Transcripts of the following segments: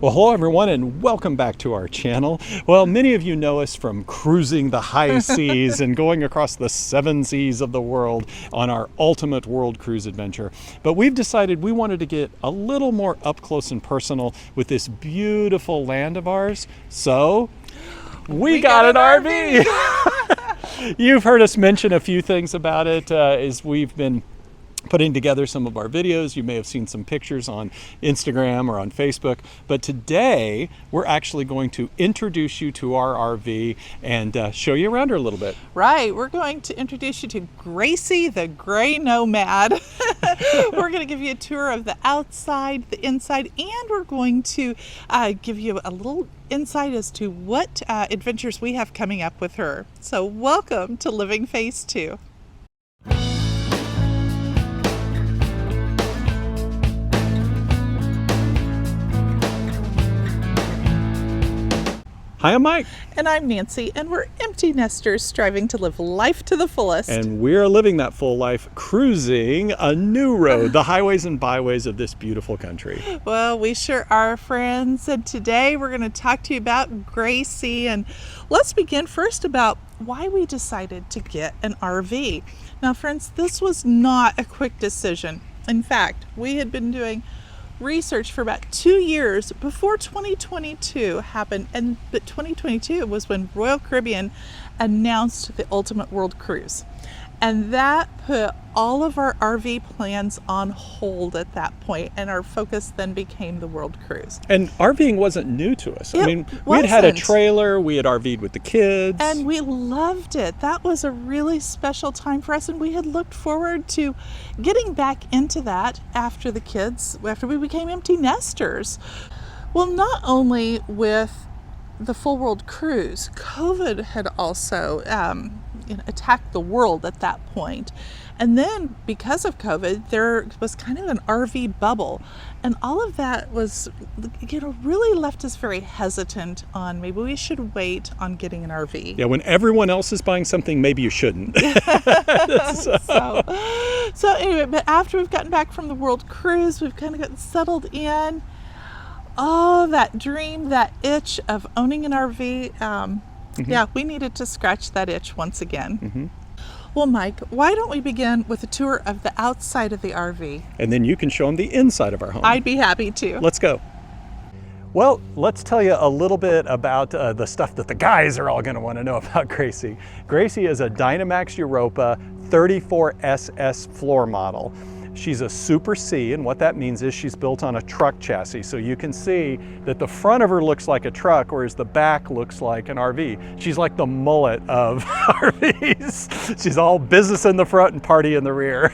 Well, hello everyone and welcome back to our channel. Well, many of you know us from cruising the high seas and going across the 7 seas of the world on our ultimate world cruise adventure. But we've decided we wanted to get a little more up close and personal with this beautiful land of ours. So we got an RV. You've heard us mention a few things about it as we've been putting together some of our videos. You may have seen some pictures on Instagram or on Facebook, but today we're actually going to introduce you to our RV and show you around her a little bit. Right, we're going to introduce you to Gracie, the gray nomad. We're going to give you a tour of the outside, the inside, and we're going to give you a little insight as to what adventures we have coming up with her. So welcome to Living Phase 2. Hi, I'm Mike. And I'm Nancy, and we're empty nesters striving to live life to the fullest. And we're living that full life, cruising a new road, the highways and byways of this beautiful country. Well, we sure are, friends. And today we're going to talk to you about Gracie. And let's begin first about why we decided to get an RV. Now, friends, this was not a quick decision. In fact, we had been doing research for about 2 years before 2022 happened, but 2022 was when Royal Caribbean announced the Ultimate World Cruise, and that put all of our RV plans on hold at that point, and our focus then became the World Cruise. And RVing wasn't new to us. I mean, we had a trailer, we had RV'd with the kids, and we loved it. That was a really special time for us, and we had looked forward to getting back into that after we became empty nesters. Well, not only with the full world cruise, COVID had also attacked the world at that point. And then because of COVID, there was kind of an RV bubble. And all of that was, really left us very hesitant on maybe we should wait on getting an RV. Yeah, when everyone else is buying something, maybe you shouldn't. So anyway, but after we've gotten back from the world cruise, we've kind of gotten settled in. Oh, that dream, that itch of owning an RV. Yeah, we needed to scratch that itch once again. Well, Mike, why don't we begin with a tour of the outside of the RV? And then you can show them the inside of our home. I'd be happy to. Let's go. Well, let's tell you a little bit about the stuff that the guys are all going to want to know about Gracie. Gracie is a Dynamax Europa 34SS floor model. She's a Super C, and what that means is she's built on a truck chassis. So you can see that the front of her looks like a truck, whereas the back looks like an RV. She's like the mullet of RVs. She's all business in the front and party in the rear.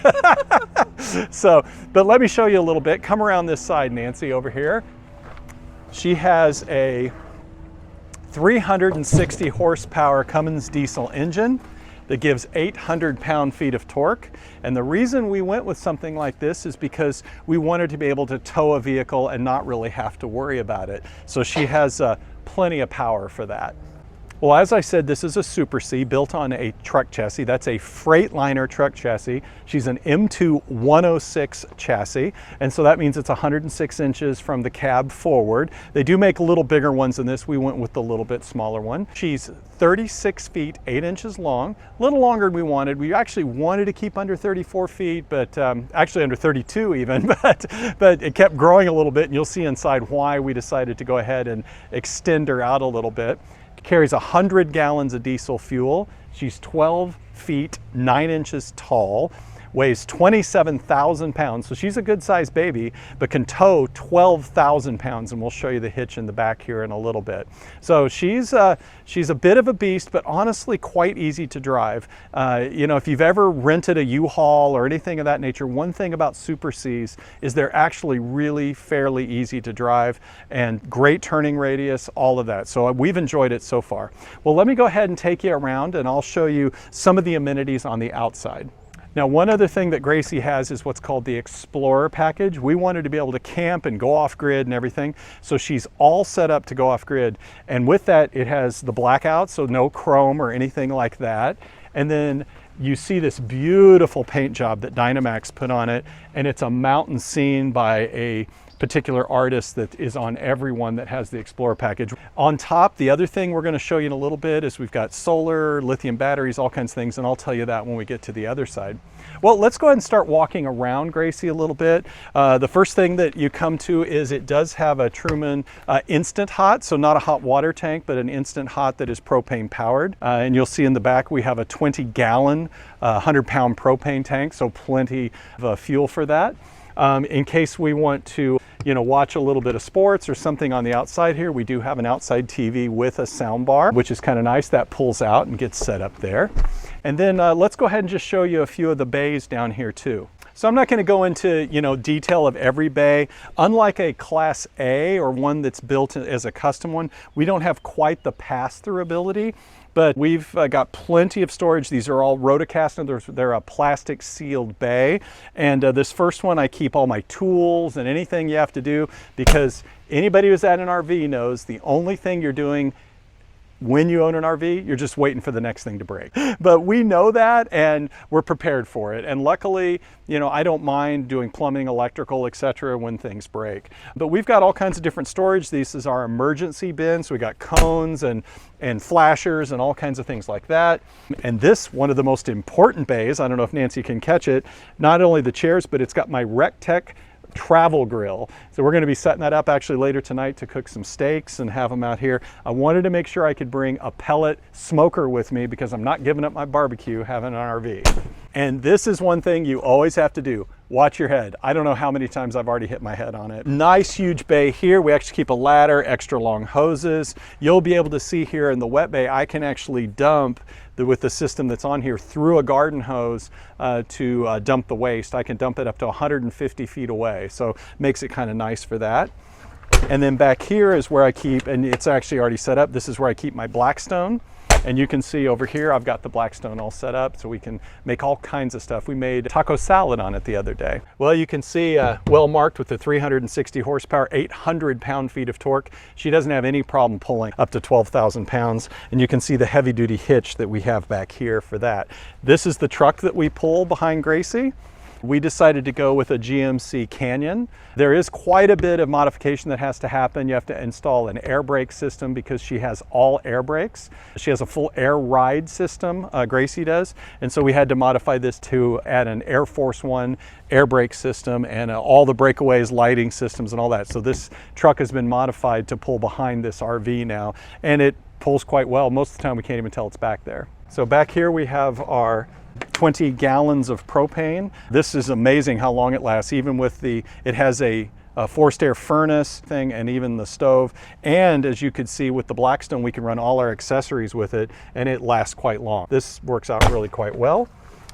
But let me show you a little bit. Come around this side, Nancy, over here. She has a 360 horsepower Cummins diesel engine that gives 800 pound-feet of torque. And the reason we went with something like this is because we wanted to be able to tow a vehicle and not really have to worry about it. So she has plenty of power for that. Well, as I said, this is a Super C built on a truck chassis. That's a Freightliner truck chassis. She's an M2 106 chassis, and so that means it's 106 inches from the cab forward. They do make a little bigger ones than this. We went with the little bit smaller one. She's 36 feet, 8 inches long, a little longer than we wanted. We actually wanted to keep under 34 feet, but actually under 32 even, but it kept growing a little bit, and you'll see inside why we decided to go ahead and extend her out a little bit. Carries 100 gallons of diesel fuel. She's 12 feet, 9 inches tall, weighs 27,000 pounds. So she's a good sized baby, but can tow 12,000 pounds. And we'll show you the hitch in the back here in a little bit. So she's a bit of a beast, but honestly quite easy to drive. If you've ever rented a U-Haul or anything of that nature, one thing about Super Cs is they're actually really fairly easy to drive and great turning radius, all of that. So we've enjoyed it so far. Well, let me go ahead and take you around and I'll show you some of the amenities on the outside. Now, one other thing that Gracie has is what's called the Explorer package. We wanted to be able to camp and go off grid and everything. So she's all set up to go off grid. And with that, it has the blackout, so no chrome or anything like that. And then you see this beautiful paint job that Dynamax put on it. And it's a mountain scene by a particular artist that is on everyone that has the Explorer package. On top, the other thing we're going to show you in a little bit is we've got solar, lithium batteries, all kinds of things, and I'll tell you that when we get to the other side. Well, let's go ahead and start walking around Gracie a little bit. The first thing that you come to is it does have a Truman Instant Hot, so not a hot water tank, but an Instant Hot that is propane powered. And you'll see in the back we have a 20-gallon, 100-pound propane tank, so plenty of fuel for that. In case we want to, watch a little bit of sports or something on the outside here, we do have an outside TV with a sound bar, which is kind of nice. That pulls out and gets set up there. And then let's go ahead and just show you a few of the bays down here too. So I'm not going to go into, detail of every bay. Unlike a Class A or one that's built as a custom one, we don't have quite the pass-through ability. But we've got plenty of storage. These are all Rotocast, and they're a plastic sealed bay. And this first one, I keep all my tools and anything you have to do, because anybody who's at an RV knows the only thing you're doing when you own an RV, you're just waiting for the next thing to break. But we know that and we're prepared for it. And luckily, I don't mind doing plumbing, electrical, etc. when things break. But we've got all kinds of different storage. This is our emergency bin. So we got cones and flashers and all kinds of things like that. And this, one of the most important bays, I don't know if Nancy can catch it, not only the chairs, but it's got my RecTech travel grill. So we're going to be setting that up actually later tonight to cook some steaks and have them out here. I wanted to make sure I could bring a pellet smoker with me because I'm not giving up my barbecue having an RV. And this is one thing you always have to do. Watch your head. I don't know how many times I've already hit my head on it. Nice huge bay here. We actually keep a ladder, extra long hoses. You'll be able to see here in the wet bay, I can actually dump with the system that's on here through a garden hose to dump the waste. I can dump it up to 150 feet away. So makes it kind of nice for that. And then back here is where I keep, and it's actually already set up, this is where I keep my Blackstone. And you can see over here, I've got the Blackstone all set up so we can make all kinds of stuff. We made taco salad on it the other day. Well, you can see well marked with the 360 horsepower, 800 pound-feet of torque. She doesn't have any problem pulling up to 12,000 pounds. And you can see the heavy duty hitch that we have back here for that. This is the truck that we pull behind Gracie. We decided to go with a GMC Canyon. There is quite a bit of modification that has to happen. You have to install an air brake system because she has all air brakes. She has a full air ride system, Gracie does. And so we had to modify this to add an Air Force One air brake system and all the breakaways, lighting systems and all that. So this truck has been modified to pull behind this RV now, and it pulls quite well. Most of the time we can't even tell it's back there. So back here we have our 20 gallons of propane. This is amazing how long it lasts, even with it has a forced air furnace thing and even the stove. And as you could see with the Blackstone, we can run all our accessories with it and it lasts quite long. This works out really quite well.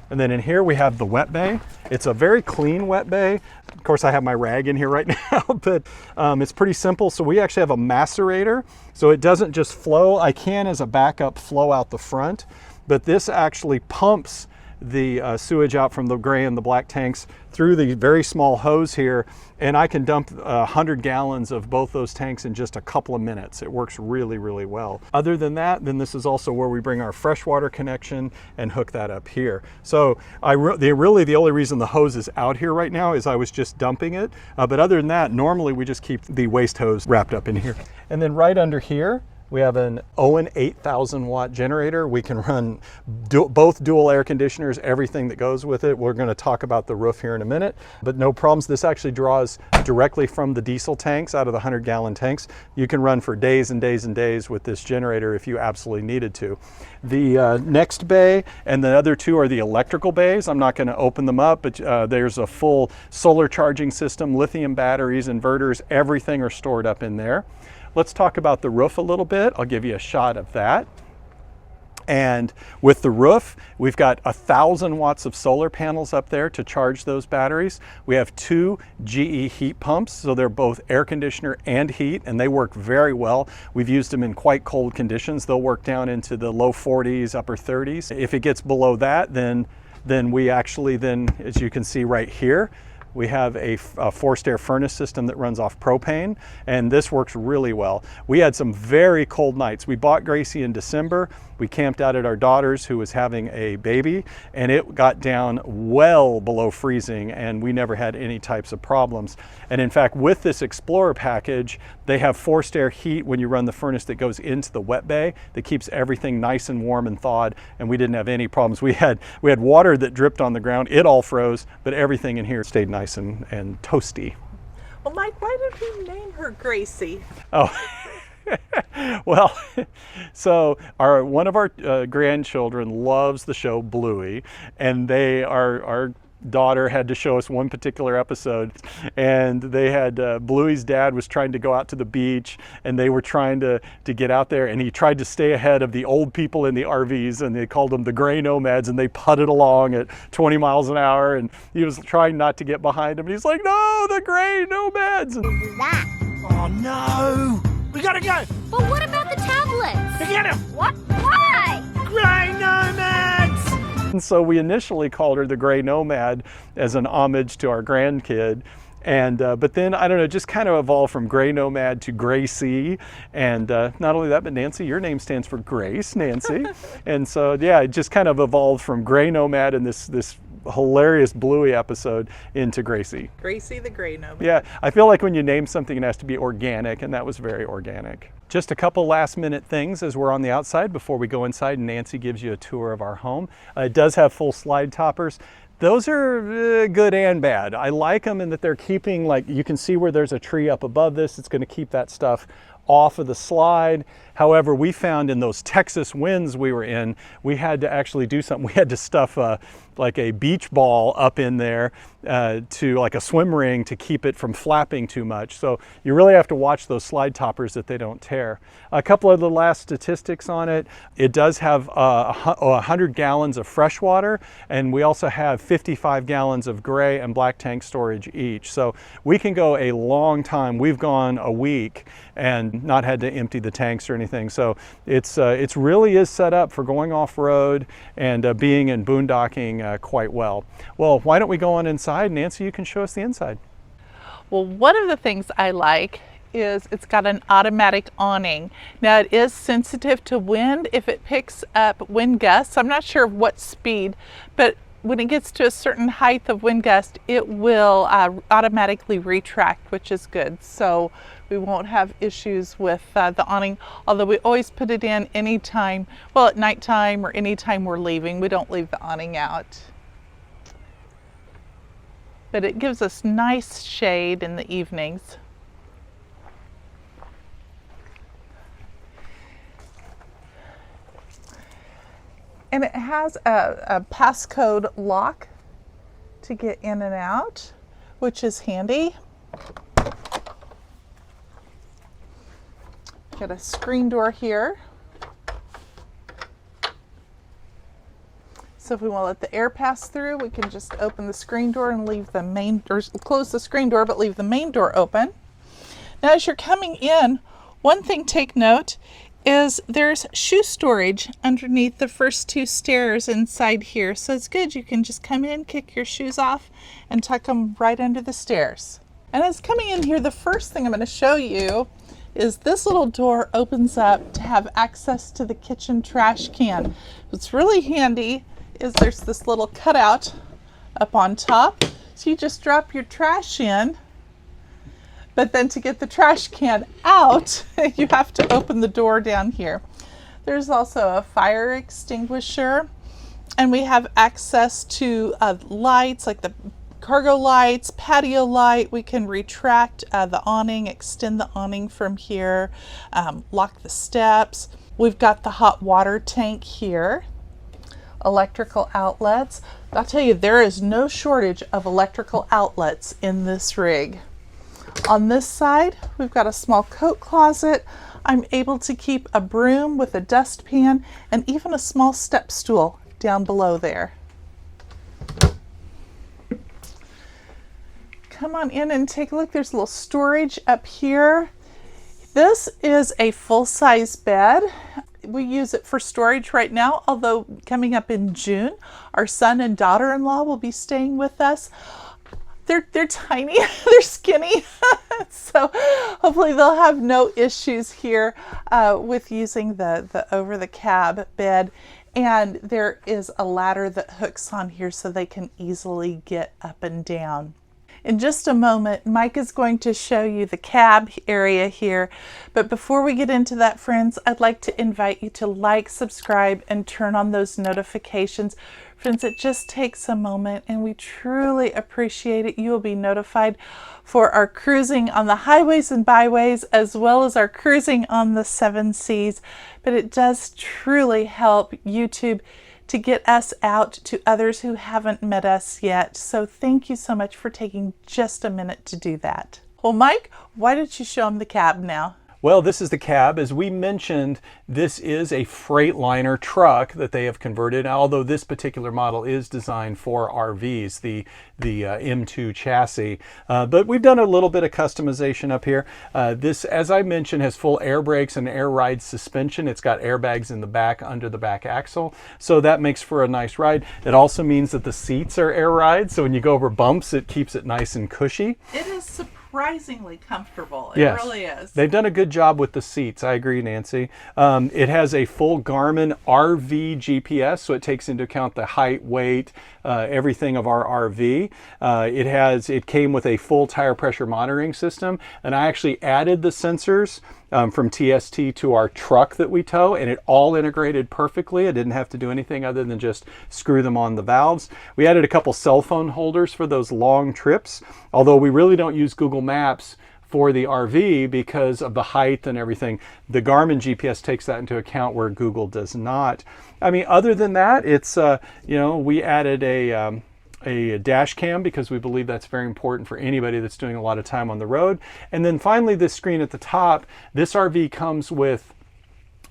And then in here we have the wet bay. It's a very clean wet bay. Of course, I have my rag in here right now, but it's pretty simple. So we actually have a macerator. So it doesn't just flow. I can, as a backup, flow out the front, but this actually pumps the sewage out from the gray and the black tanks through the very small hose here, and I can dump 100 gallons of both those tanks in just a couple of minutes. It works really, really well. Other than that, then this is also where we bring our freshwater connection and hook that up here. So really the only reason the hose is out here right now is I was just dumping it, but other than that, normally we just keep the waste hose wrapped up in here. And then right under here, we have an Owen 8,000 watt generator. We can run both dual air conditioners, everything that goes with it. We're going to talk about the roof here in a minute, but no problems. This actually draws directly from the diesel tanks out of the 100-gallon tanks. You can run for days and days and days with this generator if you absolutely needed to. The next bay and the other two are the electrical bays. I'm not going to open them up, but there's a full solar charging system, lithium batteries, inverters, everything are stored up in there. Let's talk about the roof a little bit. I'll give you a shot of that. And with the roof, we've got 1,000 watts of solar panels up there to charge those batteries. We have 2 GE heat pumps, so they're both air conditioner and heat, and they work very well. We've used them in quite cold conditions. They'll work down into the low 40s, upper 30s. If it gets below that, then we actually, as you can see right here, We have a forced air furnace system that runs off propane, and this works really well. We had some very cold nights. We bought Gracie in December. We camped out at our daughter's, who was having a baby, and it got down well below freezing, and we never had any types of problems. And in fact, with this Explorer package, they have forced air heat when you run the furnace that goes into the wet bay that keeps everything nice and warm and thawed, and we didn't have any problems. We had water that dripped on the ground. It all froze, but everything in here stayed nice and toasty. Well, Mike, why did we name her Gracie? Oh. Well, so one of our grandchildren loves the show Bluey, and our daughter had to show us one particular episode, and they had Bluey's dad was trying to go out to the beach, and they were trying to get out there, and he tried to stay ahead of the old people in the RVs, and they called them the gray nomads, and they putted along at 20 miles an hour, and he was trying not to get behind him, and he's like, no, the gray nomads. That. Oh no! We gotta go! But what about the tablets? Forget him! What? Why? Grey nomads! And so we initially called her the Gray Nomad as an homage to our grandkid. And but then, I don't know, just kind of evolved from Gray Nomad to Gracie. And not only that, but Nancy, your name stands for Grace, Nancy. And so, yeah, it just kind of evolved from Gray Nomad and this hilarious Bluey episode into Gracie. Gracie the Gray Nomad. Yeah, I feel like when you name something, it has to be organic, and that was very organic. Just a couple last minute things as we're on the outside before we go inside and Nancy gives you a tour of our home. It does have full slide toppers. Those are good and bad. I like them in that they're keeping, like, you can see where there's a tree up above this. It's going to keep that stuff off of the slide. However, we found in those Texas winds we were in, we had to actually do something. We had to stuff like a beach ball up in there to like a swim ring to keep it from flapping too much. So you really have to watch those slide toppers that they don't tear. A couple of the last statistics on it. It does have 100 gallons of fresh water, and we also have 55 gallons of gray and black tank storage each. So we can go a long time. We've gone a week and not had to empty the tanks or anything. So it's really is set up for going off-road and being in boondocking quite well. Well, why don't we go on inside? Nancy, you can show us the inside. Well, one of the things I like is it's got an automatic awning. Now, it is sensitive to wind if it picks up wind gusts. I'm not sure what speed, but when it gets to a certain height of wind gust, it will automatically retract, which is good. So we won't have issues with the awning, although we always put it in anytime, well, at nighttime or anytime we're leaving. We don't leave the awning out. But it gives us nice shade in the evenings. And it has a passcode lock to get in and out, which is handy. Got a screen door here. So if we want to let the air pass through, we can just open the screen door and leave the main, or close the screen door, but leave the main door open. Now, as you're coming in, one thing take note is there's shoe storage underneath the first two stairs inside here. So it's good. You can just come in, kick your shoes off, and tuck them right under the stairs. And as coming in here, the first thing I'm going to show you is this little door opens up to have access to the kitchen trash can. What's really handy is there's this little cutout up on top. So you just drop your trash in, but then to get the trash can out, you have to open the door down here. There's also a fire extinguisher, and we have access to lights like the cargo lights, patio light. We can retract the awning, extend the awning from here, lock the steps. We've got the hot water tank here, electrical outlets. I'll tell you, there is no shortage of electrical outlets in this rig. On this side, we've got a small coat closet. I'm able to keep a broom with a dustpan and even a small step stool down below there. Come on in and take a look. There's a little storage up here. This is a full-size bed. We use it for storage right now, although coming up in June, our son and daughter-in-law will be staying with us. they're tiny, they're skinny, so hopefully they'll have no issues here with using the over the cab bed. And there is a ladder that hooks on here so they can easily get up and down. In just a moment, Mike is going to show you the cab area here. But before we get into that, friends, I'd like to invite you to like, subscribe, and turn on those notifications. Friends, it just takes a moment and we truly appreciate it. You will be notified for our cruising on the highways and byways, as well as our cruising on the 7 seas. But it does truly help YouTube to get us out to others who haven't met us yet. So thank you so much for taking just a minute to do that. Well, Mike, why don't you show them the cab now? Well, this is the cab. As we mentioned, this is a Freightliner truck that they have converted, although this particular model is designed for RVs, the M2 chassis. But we've done a little bit of customization up here. This, as I mentioned, has full air brakes and air ride suspension. It's got airbags in the back under the back axle, so that makes for a nice ride. It also means that the seats are air ride, so when you go over bumps, it keeps it nice and cushy. It is surprisingly comfortable. It Yes, really is. They've done a good job with the seats. I agree, Nancy. It has a full Garmin RV GPS, so it takes into account the height, weight, everything of our RV. It came with a full tire pressure monitoring system, and I actually added the sensors from TST to our truck that we tow, and it all integrated perfectly. I didn't have to do anything other than just screw them on the valves. We added a couple cell phone holders for those long trips, although we really don't use Google Maps for the RV because of the height and everything. The Garmin GPS takes that into account where Google does not. I mean, other than that, it's, we added a dash cam because we believe that's very important for anybody that's doing a lot of time on the road. And then finally, this screen at the top, this RV comes with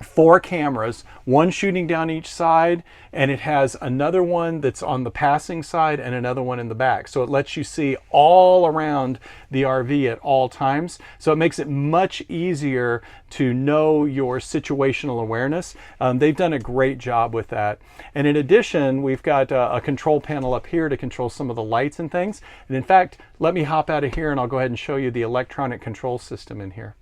4 cameras, one shooting down each side, and it has another one that's on the passing side and another one in the back. So it lets you see all around the RV at all times. So it makes it much easier to know your situational awareness. They've done a great job with that. And in addition, we've got a control panel up here to control some of the lights and things. And in fact, let me hop out of here and I'll go ahead and show you the electronic control system in here.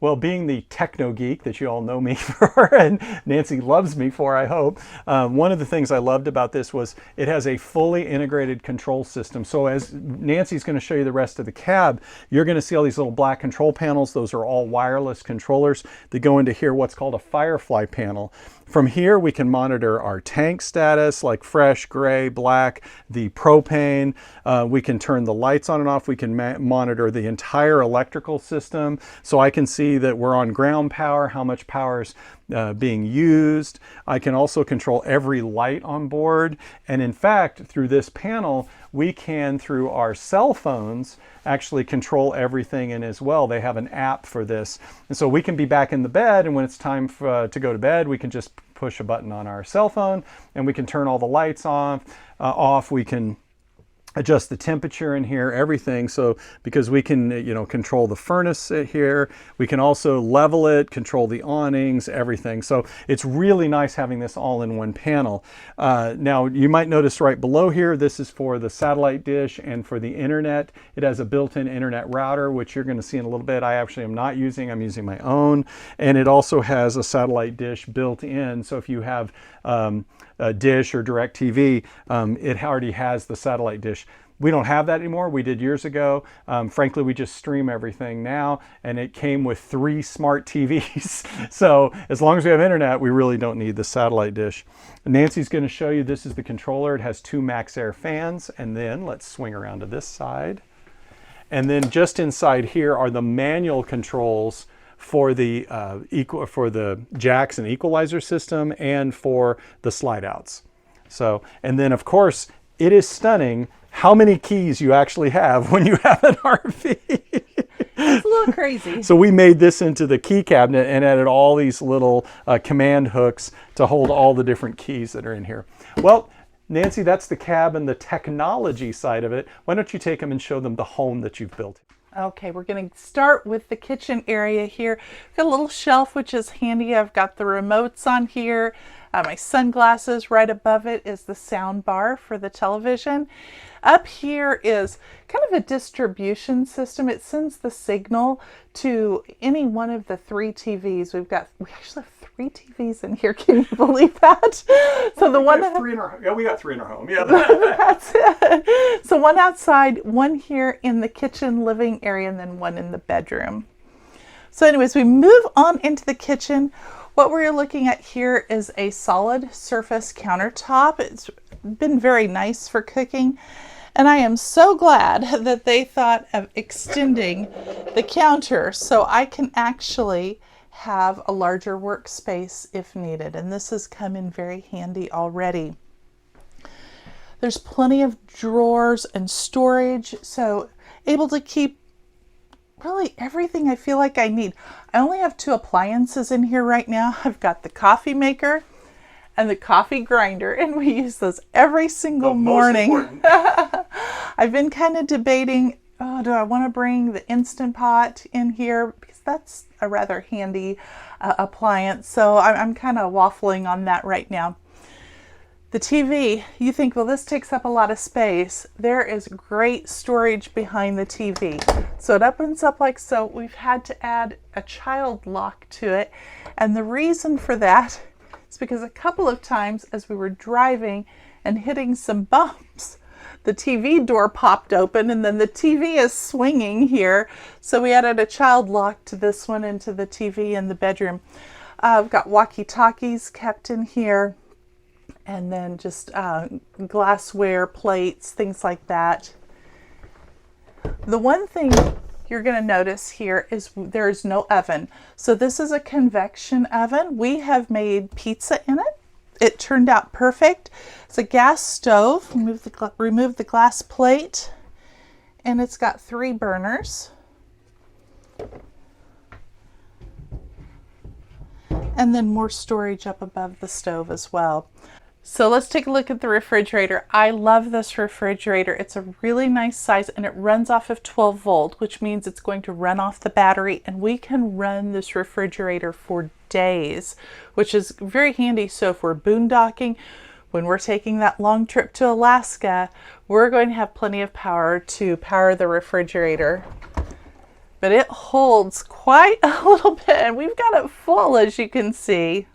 Well, being the techno geek that you all know me for, and Nancy loves me for, I hope, one of the things I loved about this was it has a fully integrated control system. So as Nancy's going to show you the rest of the cab, you're going to see all these little black control panels. Those are all wireless controllers that go into here, what's called a Firefly panel. From here, we can monitor our tank status, like fresh, gray, black, the propane. We can turn the lights on and off. We can monitor the entire electrical system. So I can see that we're on ground power, how much power is being used. I can also control every light on board. And in fact, through this panel, we can, through our cell phones, actually control everything in as well. They have an app for this. And so we can be back in the bed, and when it's time to go to bed, we can just push a button on our cell phone and we can turn all the lights off. We can adjust the temperature in here, everything. So because we can, control the furnace here, we can also level it, control the awnings, everything. So it's really nice having this all in one panel. Now you might notice right below here, this is for the satellite dish and for the internet. It has a built-in internet router, which you're going to see in a little bit. I actually am not using, I'm using my own. And it also has a satellite dish built in. So if you have a Dish or DirecTV, it already has the satellite dish. We don't have that anymore. We did years ago. Frankly, we just stream everything now, and it came with 3 smart TVs. So as long as we have internet, we really don't need the satellite dish. Nancy's going to show you, this is the controller. It has 2 Max Air fans, and then let's swing around to this side. And then just inside here are the manual controls for the jacks and equalizer system and for the slide outs. So, and then of course, it is stunning how many keys you actually have when you have an RV. It's a little crazy. So we made this into the key cabinet and added all these little command hooks to hold all the different keys that are in here. Well, Nancy, that's the cab and the technology side of it. Why don't you take them and show them the home that you've built? Okay, we're going to start with the kitchen area here. Got a little shelf, which is handy. I've got the remotes on here. My sunglasses. Right above it is the sound bar for the television. Up here is kind of a distribution system. It sends the signal to any one of the 3 TVs. We actually have 3 TVs in here. Can you believe that? So the one that we got 3 in our home. Yeah. that's it. So one outside, one here in the kitchen living area, and then one in the bedroom. So anyways, we move on into the kitchen. What we're looking at here is a solid surface countertop. It's been very nice for cooking. And I am so glad that they thought of extending the counter so I can actually have a larger workspace if needed. And this has come in very handy already. There's plenty of drawers and storage, so able to keep really everything I feel like I need. I only have 2 appliances in here right now. I've got the coffee maker and the coffee grinder, and we use those every single morning. I've been kind of debating, do I want to bring the Instant Pot in here? Because that's a rather handy appliance. So I'm kind of waffling on that right now. The TV, you think, well, this takes up a lot of space. There is great storage behind the TV. So it opens up like so. We've had to add a child lock to it. And the reason for that is because a couple of times as we were driving and hitting some bumps, the TV door popped open and then the TV is swinging here. So we added a child lock to this one and to the TV in the bedroom. I've got walkie-talkies kept in here. And then just glassware, plates, things like that. The one thing you're going to notice here is there is no oven. So this is a convection oven. We have made pizza in it. It turned out perfect. It's a gas stove. Remove the glass plate. And it's got 3 burners. And then more storage up above the stove as well. So let's take a look at the refrigerator. I love this refrigerator. It's a really nice size and it runs off of 12 volt, which means it's going to run off the battery, and we can run this refrigerator for days, which is very handy. So if we're boondocking, when we're taking that long trip to Alaska, we're going to have plenty of power to power the refrigerator. But it holds quite a little bit, and we've got it full, as you can see.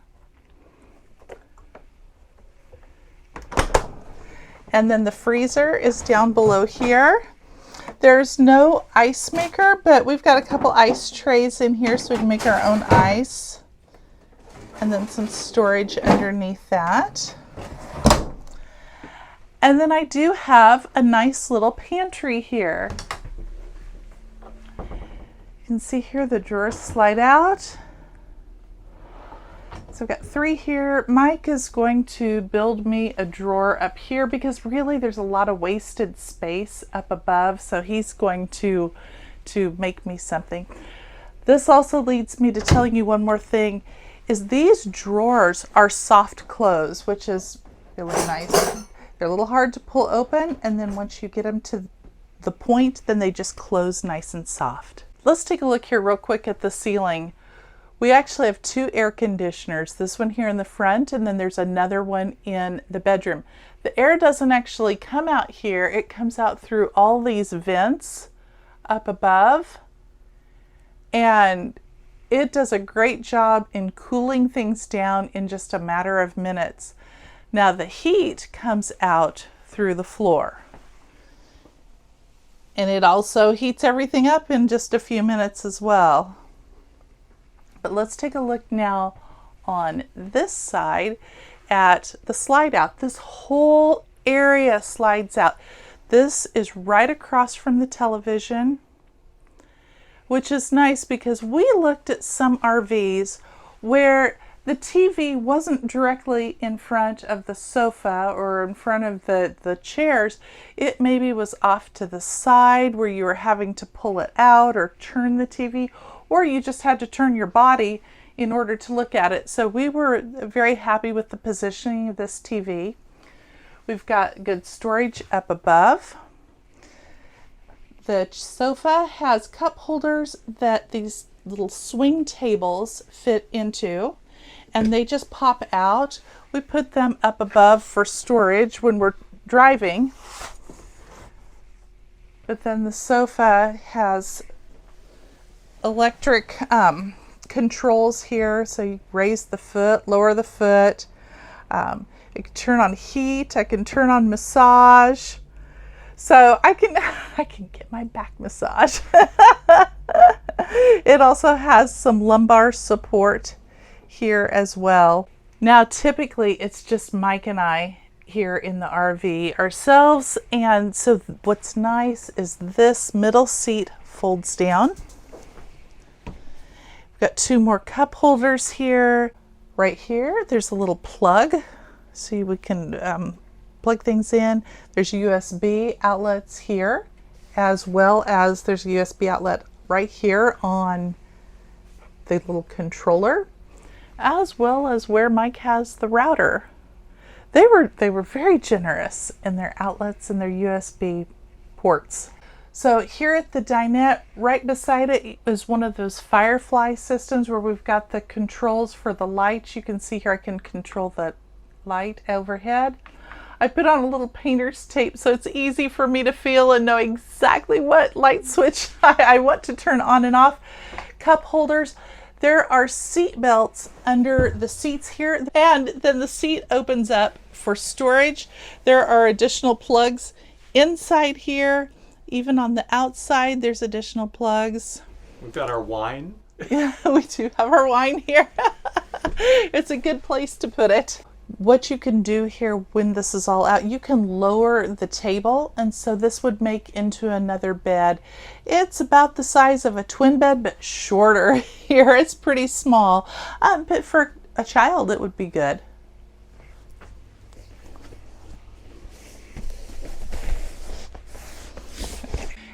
And then the freezer is down below here. There's no ice maker, but we've got a couple ice trays in here so we can make our own ice. And then some storage underneath that. And then I do have a nice little pantry here. You can see here the drawers slide out. So I've got 3 here. Mike is going to build me a drawer up here because really there's a lot of wasted space up above. So he's going to make me something. This also leads me to telling you one more thing, is these drawers are soft close, which is really nice. They're a little hard to pull open, and then once you get them to the point, then they just close nice and soft. Let's take a look here real quick at the ceiling. We actually have 2 air conditioners, this one here in the front, and then there's another one in the bedroom. The air doesn't actually come out here, it comes out through all these vents up above, and it does a great job in cooling things down in just a matter of minutes. Now the heat comes out through the floor, and it also heats everything up in just a few minutes as well. But let's take a look now on this side at the slide out. This whole area slides out. This is right across from the television, which is nice because we looked at some RVs where the TV wasn't directly in front of the sofa or in front of the chairs. It maybe was off to the side where you were having to pull it out or turn the TV, or you just had to turn your body in order to look at it. So we were very happy with the positioning of this TV. We've got good storage up above. The sofa has cup holders that these little swing tables fit into, and they just pop out. We put them up above for storage when we're driving. But then the sofa has electric controls here, so you raise the foot, lower the foot. I can turn on heat. I can turn on massage. So I can get my back massage. It also has some lumbar support here as well. Now, typically it's just Mike and I here in the RV ourselves. And so what's nice is this middle seat folds down. We've got 2 more cup holders here. Right here, there's a little plug, so we can plug things in. There's USB outlets here, as well as there's a USB outlet right here on the little controller, as well as where Mike has the router. They were very generous in their outlets and their USB ports. So here at the dinette, right beside it is one of those Firefly systems where we've got the controls for the lights. You can see here I can control the light overhead. I put on a little painter's tape so it's easy for me to feel and know exactly what light switch I want to turn on and off. Cup holders. There are seat belts under the seats here, and then the seat opens up for storage. There are additional plugs inside here. Even on the outside, there's additional plugs. We've got our wine. Yeah, we do have our wine here. It's a good place to put it. What you can do here when this is all out, you can lower the table, and so this would make into another bed. It's about the size of a twin bed, but shorter here. It's pretty small, but for a child it would be good.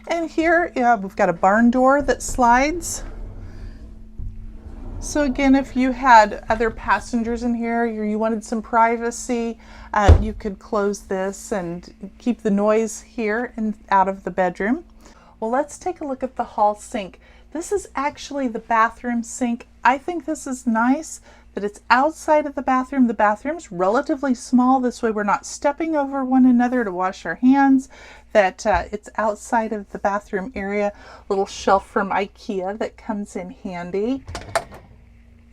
And here we've got a barn door that slides. So again, if you had other passengers in here, you wanted some privacy, you could close this and keep the noise here and out of the bedroom. Well, let's take a look at the hall sink. This is actually the bathroom sink. I think this is nice that it's outside of the bathroom. The bathroom's relatively small. This way we're not stepping over one another to wash our hands. That it's outside of the bathroom area. Little shelf from IKEA that comes in handy.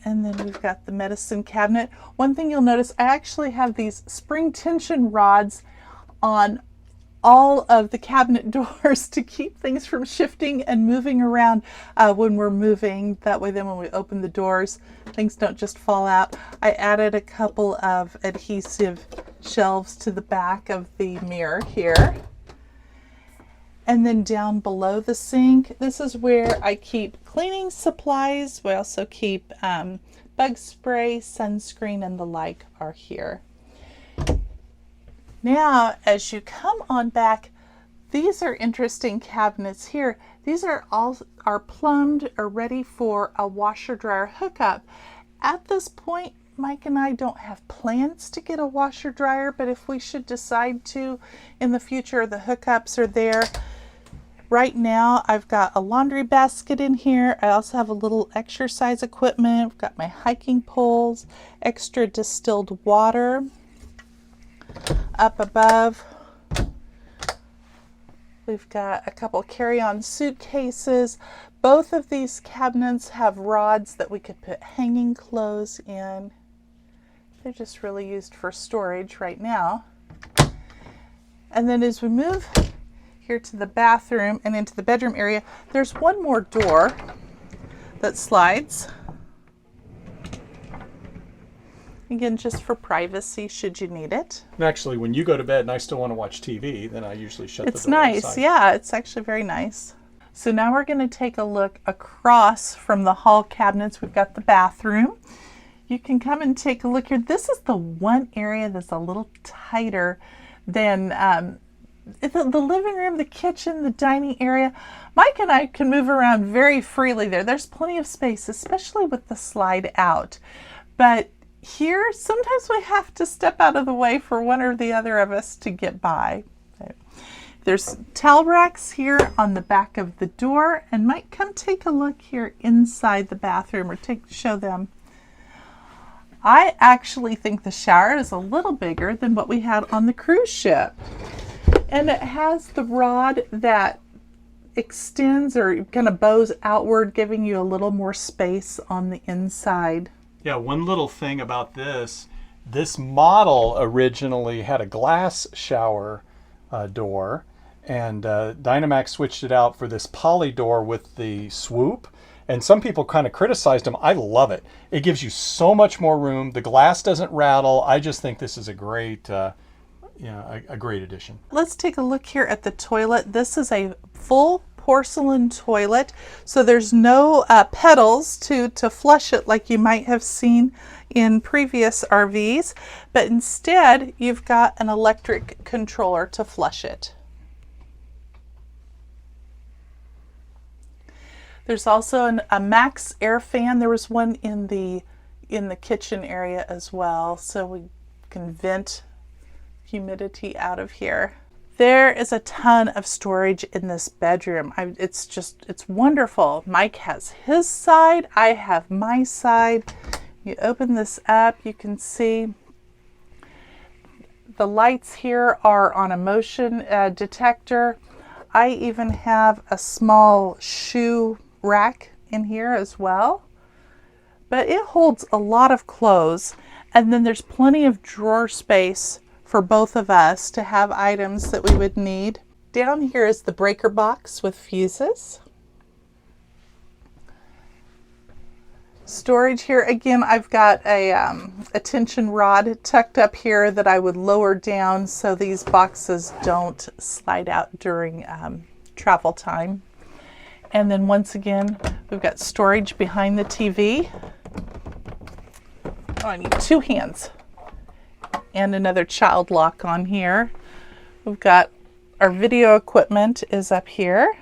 And then we've got the medicine cabinet. One thing you'll notice, I actually have these spring tension rods on all of the cabinet doors to keep things from shifting and moving around when we're moving. That way then when we open the doors, things don't just fall out. I added a couple of adhesive shelves to the back of the mirror here. And then down below the sink, this is where I keep cleaning supplies. We also keep bug spray, sunscreen, and the like are here. Now, as you come on back, these are interesting cabinets here. These are all plumbed or ready for a washer dryer hookup. At this point, Mike and I don't have plans to get a washer dryer, but if we should decide to in the future, the hookups are there. Right now, I've got a laundry basket in here. I also have a little exercise equipment. I've got my hiking poles, extra distilled water. Up above, we've got a couple carry-on suitcases. Both of these cabinets have rods that we could put hanging clothes in. They're just really used for storage right now. And then as we move here to the bathroom and into the bedroom area, there's one more door that slides. Again, just for privacy, should you need it. And actually, when you go to bed and I still want to watch TV, then I usually shut the door. It's nice, inside. yeah, it's actually very nice. So now we're going to take a look across from the hall cabinets. We've got the bathroom. You can come and take a look here. This is the one area that's a little tighter than the living room, the kitchen, the dining area. Mike and I can move around very freely there. There's plenty of space, especially with the slide out. But here, sometimes we have to step out of the way for one or the other of us to get by. There's towel racks here on the back of the door, and Mike, come take a look here inside the bathroom, or show them. I actually think the shower is a little bigger than what we had on the cruise ship. And it has the rod that extends or kind of bows outward, giving you a little more space on the inside. Yeah, one little thing about this model originally had a glass shower door, and Dynamax switched it out for this poly door with the swoop. And some people kind of criticized them. I love it. It gives you so much more room. The glass doesn't rattle. I just think this is a great, a great addition. Let's take a look here at the toilet. This is a full porcelain toilet, so there's no pedals to flush it like you might have seen in previous RVs, but instead you've got an electric controller to flush it. There's also a max air fan. There was one in the kitchen area as well, so we can vent humidity out of here. There is a ton of storage in this bedroom. It's wonderful. Mike has his side, I have my side. You open this up, you can see the lights here are on a motion detector. I even have a small shoe rack in here as well, but it holds a lot of clothes, and then there's plenty of drawer space for both of us to have items that we would need. Down here is the breaker box with fuses. Storage here, again, I've got a tension rod tucked up here that I would lower down so these boxes don't slide out during travel time. And then once again, we've got storage behind the TV. Oh, I need two hands. And another child lock on here. We've got our video equipment is up here.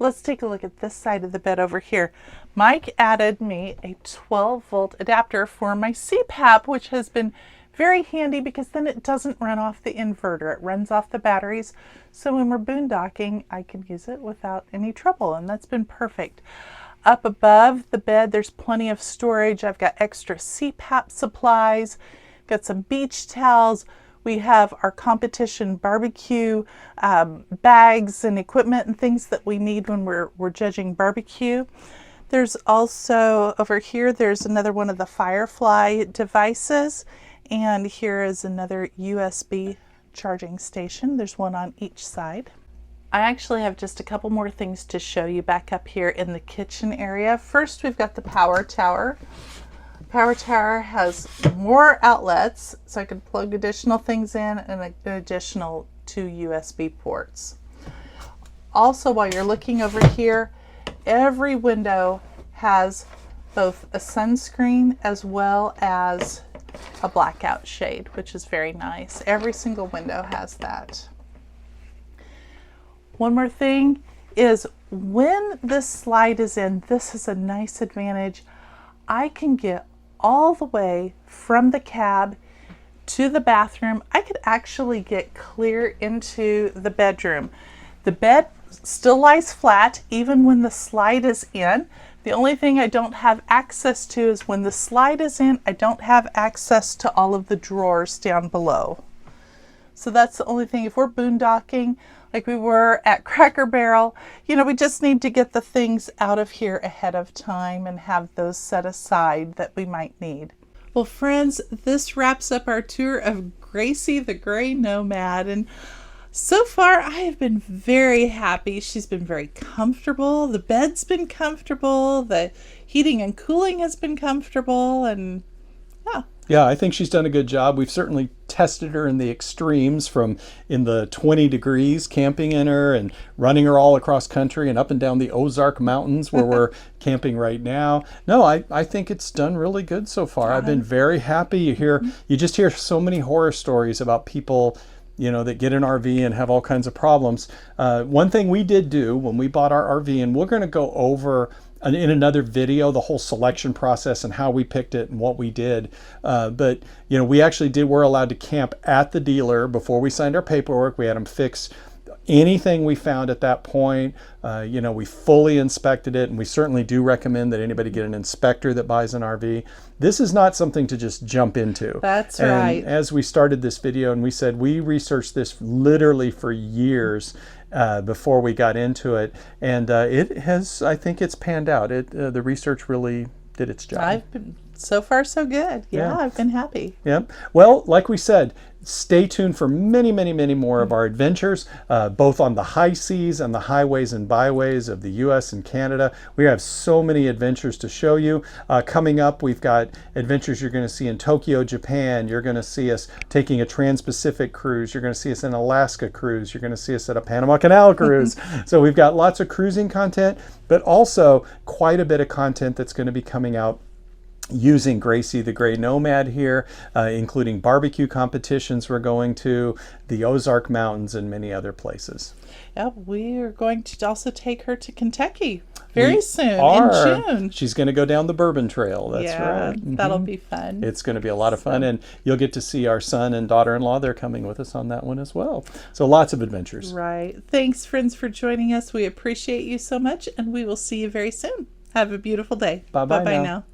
Let's take a look at this side of the bed over here. Mike added me a 12-volt adapter for my CPAP, which has been very handy because then it doesn't run off the inverter. It runs off the batteries. So when we're boondocking, I can use it without any trouble, and that's been perfect. Up above the bed, there's plenty of storage. I've got extra CPAP supplies, got some beach towels. We have our competition barbecue bags and equipment and things that we need when we're judging barbecue. There's also, over here, there's another one of the Firefly devices. And here is another USB charging station. There's one on each side. I actually have just a couple more things to show you back up here in the kitchen area. First, we've got the power tower. Power tower has more outlets, so I can plug additional things in and an additional 2 USB ports. Also, while you're looking over here, every window has both a sunscreen as well as a blackout shade, which is very nice. Every single window has that. One more thing is when this slide is in, this is a nice advantage. I can get all the way from the cab to the bathroom. I could actually get clear into the bedroom. The bed still lies flat even when the slide is in. The only thing I don't have access to is when the slide is in, I don't have access to all of the drawers down below. So that's the only thing. If we're boondocking like we were at Cracker Barrel, we just need to get the things out of here ahead of time and have those set aside that we might need. Well, friends, this wraps up our tour of Gracie the Gray Nomad, and so far I have been very happy. She's been very comfortable. The bed's been comfortable. The heating and cooling has been comfortable, and yeah, I think she's done a good job. We've certainly tested her in the extremes, from in the 20 degrees camping in her and running her all across country and up and down the Ozark Mountains where we're camping right now. No, I think it's done really good so far. I've been very happy. You just hear so many horror stories about people that get an RV and have all kinds of problems. One thing we did do when we bought our RV, and we're going to go over in another video the whole selection process and how we picked it and what we did, but we actually we're allowed to camp at the dealer. Before we signed our paperwork, we had them fix anything we found at that point. We fully inspected it, and we certainly do recommend that anybody get an inspector that buys an RV. This is not something to just jump into. That's and right. As we started this video, and we said we researched this literally for years before we got into it, and it has, I think it's panned out. The research really did its job. So far so good. Yeah, I've been happy. Yep. Well, like we said, stay tuned for many, many, many more of our adventures, both on the high seas and the highways and byways of the U.S. and Canada. We have so many adventures to show you. Coming up, we've got adventures you're going to see in Tokyo, Japan. You're going to see us taking a Trans-Pacific cruise. You're going to see us in an Alaska cruise. You're going to see us at a Panama Canal cruise. So we've got lots of cruising content, but also quite a bit of content that's going to be coming out using Gracie the Gray Nomad here, including barbecue competitions we're going to, the Ozark Mountains, and many other places. Yeah, we are going to also take her to Kentucky very soon in June. She's going to go down the Bourbon Trail. That's right. That'll be fun. It's going to be a lot of fun, and you'll get to see our son and daughter-in-law. They're coming with us on that one as well. So lots of adventures. Right. Thanks, friends, for joining us. We appreciate you so much, and we will see you very soon. Have a beautiful day. Bye-bye Bye-bye now. now.